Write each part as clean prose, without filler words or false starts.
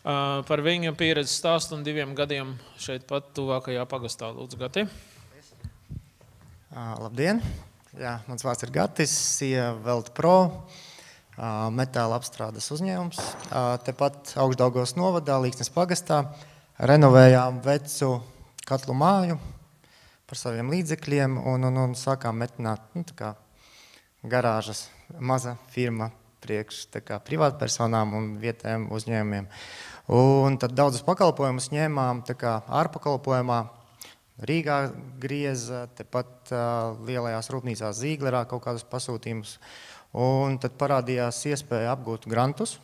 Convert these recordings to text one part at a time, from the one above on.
Par viņa pieredzi stāstu un 2 gadiem šeit pat tuvākajā pagastā. Lūdzu, Gati. Labdien! Jā, mans vārds ir Gatis, Velt Pro, metāla apstrādes uzņēmums. Tepat Augšdaugavas novadā, Līksnes pagastā, renovējām vecu katlu māju par saviem līdzekļiem un sākām metināt tā kā garāžas, maza firma priekš tā kā privātpersonām un vietējiem uzņēmumiem. Un tad daudzus pakalpojumus ņēmām tā kā ārpakalpojumā, Rīgā grieza, tepat lielajās rūpnīcās Zīglerā kaut kādus pasūtījumus. Un tad parādījās iespēja apgūt grantus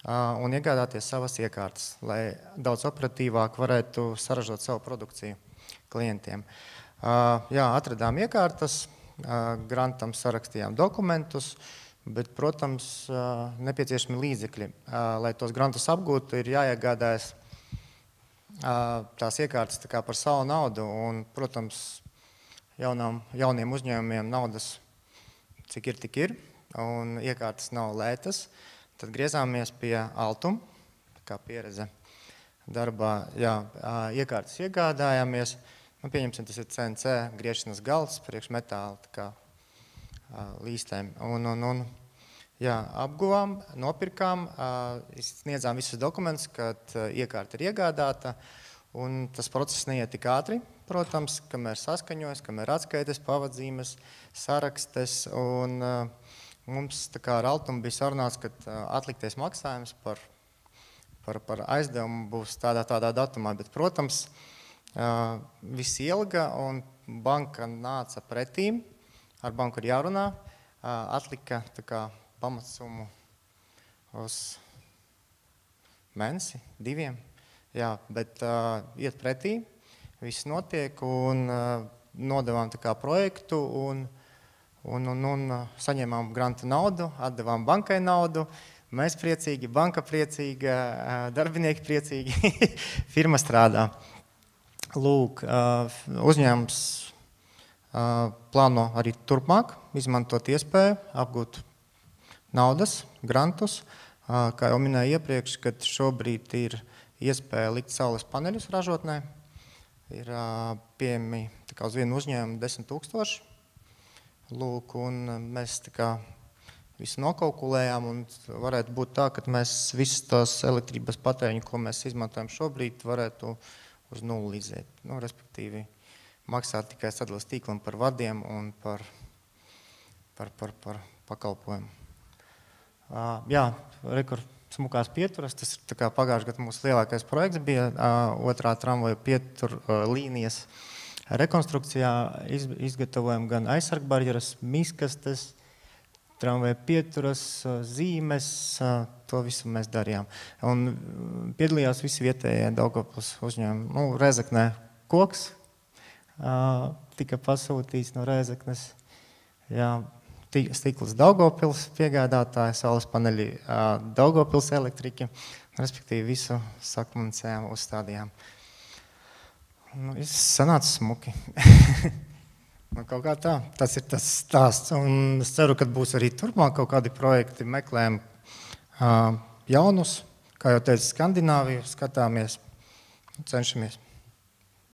un iegādāties savas iekārtas, lai daudz operatīvāk varētu saražot savu produkciju klientiem. Jā, atradām iekārtas, grantam sarakstījām dokumentus, bet, protams, nepieciešami līdzekļi. Lai tos grantus apgūtu, ir jāiegādājas tās iekārtas tā kā par savu naudu un, protams, jauniem uzņēmumiem naudas cik ir, tik ir, un iekārtas nav lētas. Tad griezāmies pie Altum, kā pieredze darbā, jā, iekārtas iegādājāmies. Pieņemsim, tas ir CNC griešanas galds priekš metāla tā kā līstēm. Jā, apguvām, nopirkām, sniedzām visus dokumentus, kad iekārta ir iegādāta, un tas process neiet tik ātri, protams, kamēr saskaņojas, kamēr atskaites, pavadzīmes, sarakstes, un mums tā kā ar Altumu bija sarunāts, ka atliktais maksājums par aizdevumu būs tādā datumā, bet, protams, viss ilga, un banka nāca pretīm, ar banku ir jārunā, atlika tā kā pamatsumu uz mēnesi, 2. Jā, bet iet pretī, viss notiek un nodevām tā kā projektu un saņēmām granta naudu, atdevām bankai naudu, mēs priecīgi, banka priecīga, darbinieki priecīgi, firma strādā. Lūk, uzņēmums plāno arī turpmāk izmantot iespēju apgūt naudas, grantus, kā jau minēju iepriekš, kad šobrīd ir iespēja likt saules paneļus ražotnē. Ir pieejami uz vienu uzņēmumu 10 000. Lūk, un mēs tā kā visu nokalkulējām, un varētu būt tā, ka mēs visas tās elektrības patēriņu, ko mēs izmantojam šobrīd, varētu uz nulli iziet. Respektīvi, maksāt tikai sadales tīklam par vadiem un par pakalpojumu. Jā, smukās pieturas, tas ir tā kā pagājušajā gadā mūsu lielākais projekts bija 2. tramvaju pietur līnijas rekonstrukcijā. Izgatavojam gan aizsargbarjeras, miskastes, tramvaju pieturas, zīmes, to visu mēs darījām. Un piedalījās visi vietējie Daugavpils uzņēmumi. Rēzeknē koks tika pasūtīts no Rēzeknes. Jā, stikls Daugavpils piegādātāji, saules paneļi Daugavpils elektriki, respektīvi visu sakmunicējām, uzstādījām. Sanāca smuki. Kaut kā tā, tas ir tas stāsts. Un es ceru, ka būs arī turpmāk kaut kādi projekti, meklējam jaunus, kā jau teicu, Skandināviju, skatāmies, cenšamies.